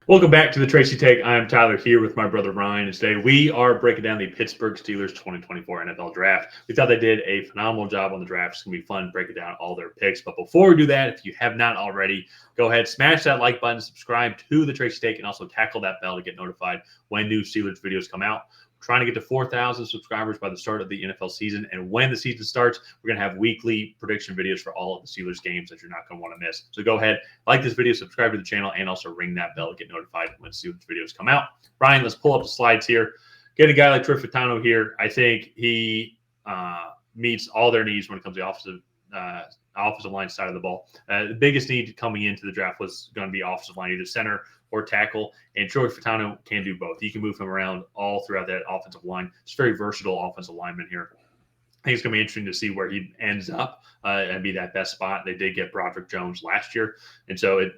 Welcome back to the Tracy Take. I am Tyler here with my brother Ryan, and today we are breaking down the Pittsburgh Steelers 2024 NFL Draft. We thought they did a phenomenal job on the draft. It's going to be fun breaking down all their picks. But before we do that, if you have not already, go ahead, smash that like button, subscribe to the Tracy Take, and also tackle that bell to get notified when new Steelers videos come out. Trying to get to 4,000 subscribers by the start of the NFL season. And when the season starts, we're going to have weekly prediction videos for all of the Steelers games that you're not going to want to miss. So go ahead, like this video, subscribe to the channel, and also ring that bell to get notified when Steelers videos come out. Brian, let's pull up the slides here. Get a guy like Troy Fautanu here. I think he meets all their needs when it comes to the offensive line side of the ball. The biggest need coming into the draft was going to be offensive line, either center or tackle, and Troy Fautanu can do both. You can move him around all throughout that offensive line. It's a very versatile offensive lineman here. I think it's going to be interesting to see where he ends up and be that best spot. They did get Broderick Jones last year, and so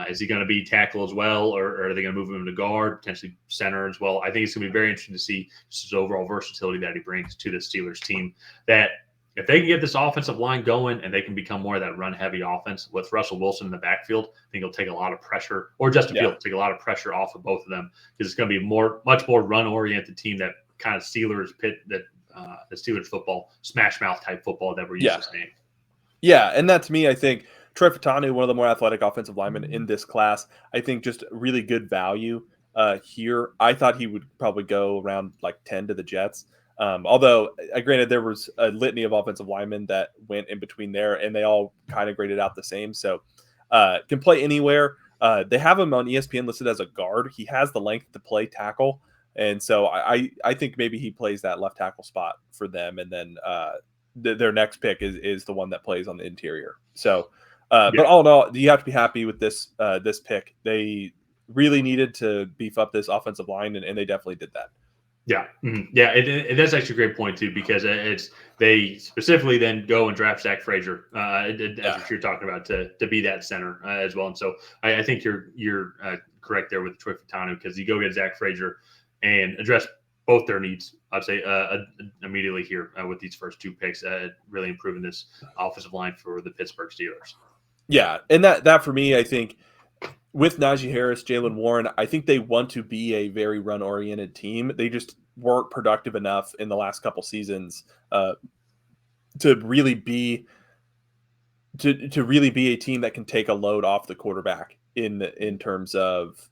is he going to be tackle as well, or are they going to move him to guard, potentially center as well? I think it's going to be very interesting to see just his overall versatility that he brings to the Steelers team. That if they can get this offensive line going and they can become more of that run-heavy offense with Russell Wilson in the backfield, I think it'll take a lot of pressure, or Justin Fields take a lot of pressure off of both of them, because it's going to be much more run-oriented team, that kind of Steelers the Steelers football, smash mouth type football that we're used to seeing. Yeah, and that to me, I think Troy Fautanu, one of the more athletic offensive linemen in this class, I think just really good value here. I thought he would probably go around like 10 to the Jets. Although, granted, there was a litany of offensive linemen that went in between there, and they all kind of graded out the same. So can play anywhere. They have him on ESPN listed as a guard. He has the length to play tackle. And so I think maybe he plays that left tackle spot for them. And then their next pick is the one that plays on the interior. So, but all in all, you have to be happy with this pick. They really needed to beef up this offensive line, and they definitely did that. Yeah. Mm-hmm. Yeah. And that's actually a great point too, because they specifically then go and draft Zach Frazier, as you're talking about, to be that center as well. And so I think you're correct there with Troy Fautanu, because you go get Zach Frazier and address both their needs, I'd say, immediately here with these first two picks, really improving this offensive line for the Pittsburgh Steelers. Yeah. And that for me, I think, with Najee Harris, Jaylen Warren, I think they want to be a very run-oriented team. They just weren't productive enough in the last couple seasons to really be a team that can take a load off the quarterback in terms of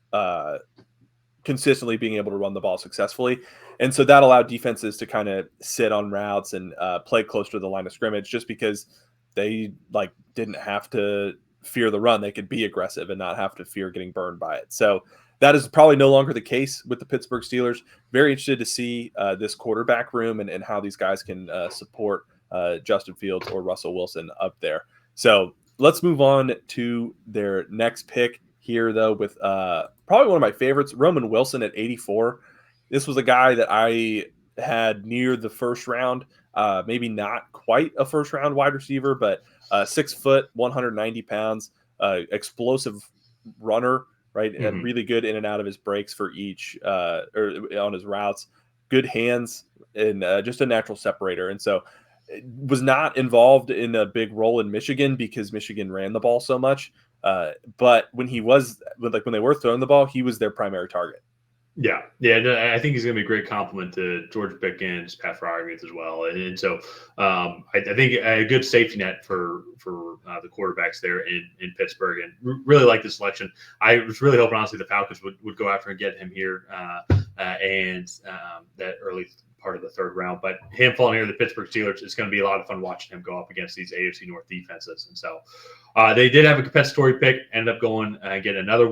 consistently being able to run the ball successfully. And so that allowed defenses to kind of sit on routes and play close to the line of scrimmage, just because they didn't have to fear the run. They could be aggressive and not have to fear getting burned by it. So that is probably no longer the case with the Pittsburgh Steelers. Very interested to see this quarterback room and how these guys can support Justin Fields or Russell Wilson up there. So let's move on to their next pick here, though, with probably one of my favorites, Roman Wilson at 84. This was a guy that I had near the first round, maybe not quite a first round wide receiver, but 6 foot, 190 pounds, explosive runner, right? Mm-hmm. And really good in and out of his breaks for each or on his routes, good hands, and just a natural separator. And so was not involved in a big role in Michigan because Michigan ran the ball so much. But when they were throwing the ball, he was their primary target. Yeah, I think he's going to be a great compliment to George Pickens, Pat Freiermuth as well, and so I think a good safety net for the quarterbacks there in Pittsburgh, and really like the selection. I was really hoping, honestly, the Falcons would go after and get him here, and that early part of the third round. But him falling here to the Pittsburgh Steelers, it's going to be a lot of fun watching him go up against these AFC North defenses. And so they did have a compensatory pick, ended up going and getting another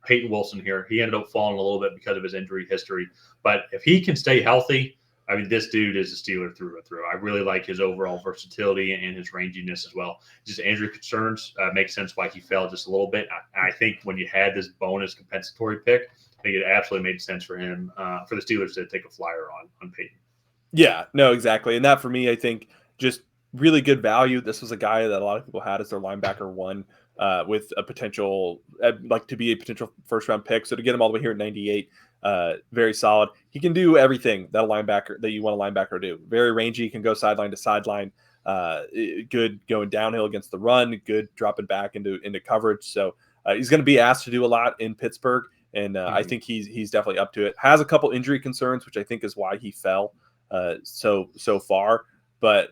Peyton Wilson here. He ended up falling a little bit because of his injury history. But if he can stay healthy, I mean, this dude is a Steeler through and through. I really like his overall versatility and his ranginess as well. Just injury concerns make sense why he fell just a little bit. I think when you had this bonus compensatory pick, I think it absolutely made sense for him, for the Steelers to take a flyer on Peyton. Yeah, no, exactly. And that for me, I think just really good value. This was a guy that a lot of people had as their linebacker one with a potential, to be a potential first round pick. So to get him all the way here at 98, very solid. He can do everything that you want a linebacker to do. Very rangy, can go sideline to sideline. Good going downhill against the run. Good dropping back into coverage. So he's going to be asked to do a lot in Pittsburgh. And I think he's definitely up to it. Has a couple injury concerns, which I think is why he fell so far. But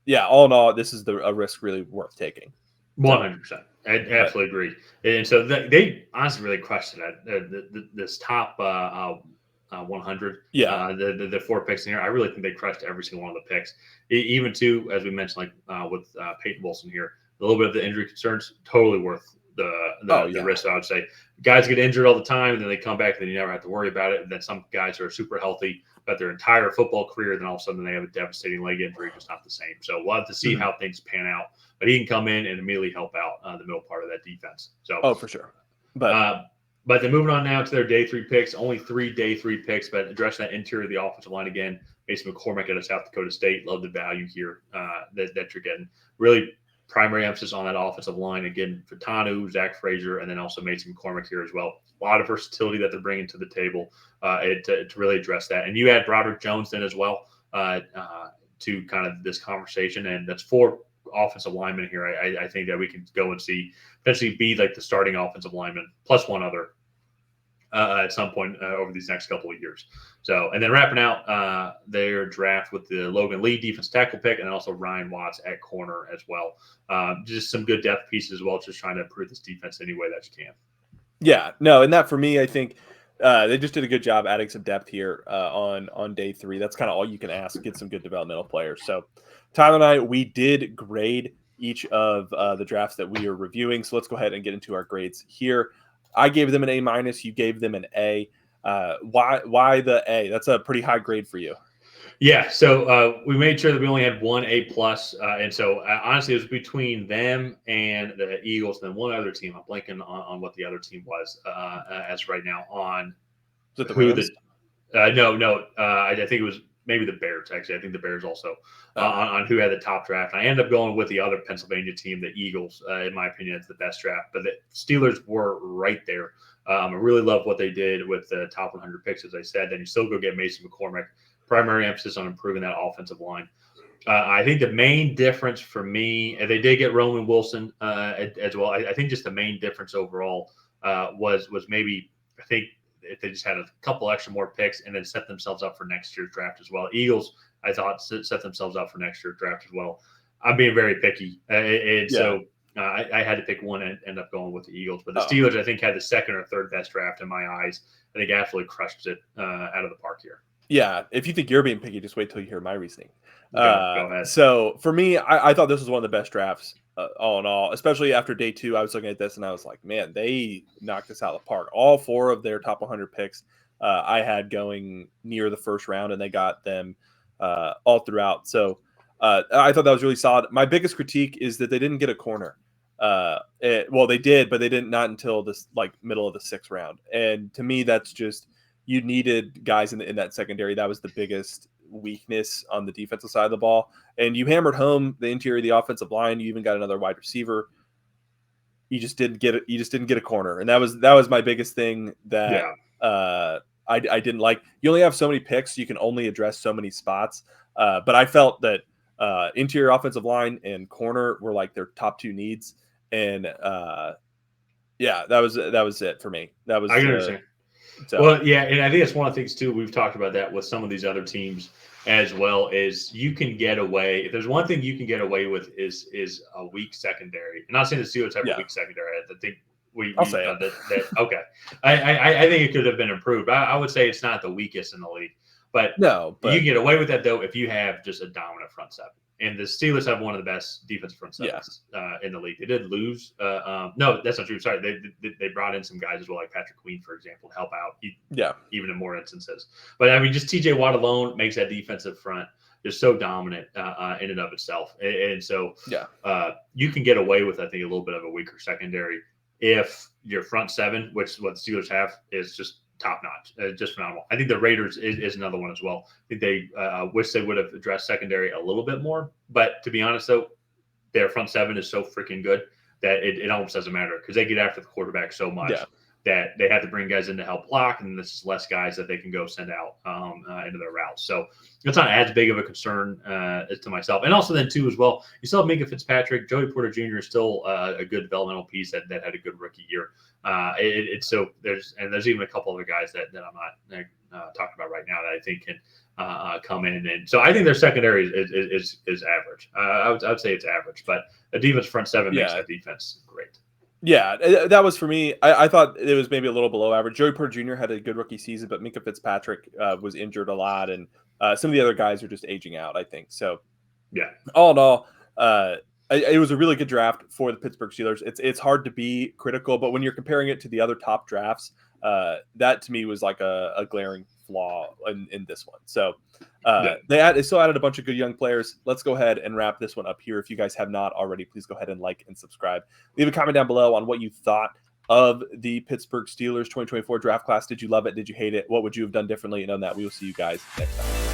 yeah, all in all, this is a risk really worth taking. 100%. I absolutely agree. And so they honestly really crushed it. This top 100, the 4 picks in here, I really think they crushed every single one of the picks. Even too, as we mentioned, like with Peyton Wilson here, a little bit of the injury concerns, totally worth the risk. I would say guys get injured all the time, and then they come back, and then you never have to worry about it. And then some guys are super healthy, but their entire football career, then all of a sudden they have a devastating leg injury, just not the same. So we'll have to see how things pan out. But he can come in and immediately help out the middle part of that defense. So for sure. But then moving on now to their day 3 picks, only 3 day 3 picks, but addressing that interior of the offensive line again. Mason McCormick out of South Dakota State. Love the value here that you're getting. Really primary emphasis on that offensive line. Again, Fautanu, Zach Frazier, and then also Mason McCormick here as well. A lot of versatility that they're bringing to the table to really address that. And you add Broderick Jones then as well to kind of this conversation. And that's 4 offensive linemen here. I think that we can go and see potentially be like the starting offensive lineman plus one other at some point over these next couple of years. So, and then wrapping out their draft with the Logan Lee defense tackle pick, and then also Ryan Watts at corner as well. Just some good depth pieces as well, just trying to improve this defense any way that you can. Yeah, no, and that for me, I think they just did a good job adding some depth here on day 3. That's kind of all you can ask, get some good developmental players. So Tyler and I, we did grade each of the drafts that we are reviewing. So let's go ahead and get into our grades here. I gave them an A-. You gave them an A. Why the A? That's a pretty high grade for you. Yeah, so we made sure that we only had 1 A+, and so honestly, it was between them and the Eagles, and then one other team. I'm blanking on what the other team was as right now. On was it the Rams? No. I think it was maybe the Bears. Actually, I think the Bears also on who had the top draft. I ended up going with the other Pennsylvania team, the Eagles. In my opinion, it's the best draft, but the Steelers were right there. I really love what they did with the top 100 picks, as I said. Then you still go get Mason McCormick. Primary emphasis on improving that offensive line. I think the main difference for me, and they did get Roman Wilson as well. I think just the main difference overall was maybe, I think if they just had a couple extra more picks and then set themselves up for next year's draft as well. Eagles, I thought, set themselves up for next year's draft as well. I'm being very picky. So I had to pick one and end up going with the Eagles. But the Steelers, I think, had the second or third best draft in my eyes. I think absolutely crushed it out of the park here. Yeah, if you think you're being picky, just wait till you hear my reasoning. Go ahead. So for me, I thought this was one of the best drafts all in all, especially after day 2. I was looking at this and I was like, man, they knocked this out of the park. All 4 of their top 100 picks I had going near the first round, and they got them all throughout. So I thought that was really solid. My biggest critique is that they didn't get a corner. Well, they did, but they didn't, not until this middle of the 6th round. And to me, that's just, you needed guys in that secondary. That was the biggest weakness on the defensive side of the ball. And you hammered home the interior of the offensive line. You even got another wide receiver. You just didn't get it. You just didn't get a corner. And that was my biggest thing that I didn't like. You only have so many picks. You can only address so many spots. But I felt that interior offensive line and corner were like their top 2 needs. And that was it for me. That was, I can understand. So. Well, yeah, and I think that's one of the things too. We've talked about that with some of these other teams as well. Is you can get away. If there's one thing you can get away with is a weak secondary. I'm not saying the Steelers have a weak secondary. I think I'll say that. Okay, I think it could have been improved. I would say it's not the weakest in the league, but you can get away with that though if you have just a dominant front 7. And the Steelers have one of the best defensive front 7s in the league. They did lose. No, that's not true. Sorry, they brought in some guys as well, like Patrick Queen, for example, to help out. Even in more instances. But I mean, just TJ Watt alone makes that defensive front just so dominant in and of itself. And so you can get away with, I think, a little bit of a weaker secondary if your front 7, which is what the Steelers have, is just top notch, just phenomenal. I think the Raiders is another one as well. I think they wish they would have addressed secondary a little bit more. But to be honest, though, their front 7 is so freaking good that it almost doesn't matter because they get after the quarterback so much that they have to bring guys in to help block, and this is less guys that they can go send out into their routes. So it's not as big of a concern as to myself. And also then too as well, you still have Minka Fitzpatrick. Joey Porter Jr. is still a good developmental piece that had a good rookie year. It's so there's even a couple other guys that I'm not talking about right now that I think can come in. And so I think their secondary is average. I would say it's average, but the defense front seven makes that defense great. Yeah, that was for me. I thought it was maybe a little below average. Joey Porter Jr. had a good rookie season, but Minka Fitzpatrick was injured a lot, and some of the other guys are just aging out, I think. So, yeah, all in all, it was a really good draft for the Pittsburgh Steelers. It's hard to be critical, but when you're comparing it to the other top drafts, that to me was like a glaring flaw in this one. So they still added a bunch of good young players. Let's go ahead and wrap this one up here. If you guys have not already, please go ahead and like and subscribe. Leave a comment down below on what you thought of the Pittsburgh Steelers 2024 draft class. Did you love it? Did you hate it? What would you have done differently? And on that, we will see you guys next time.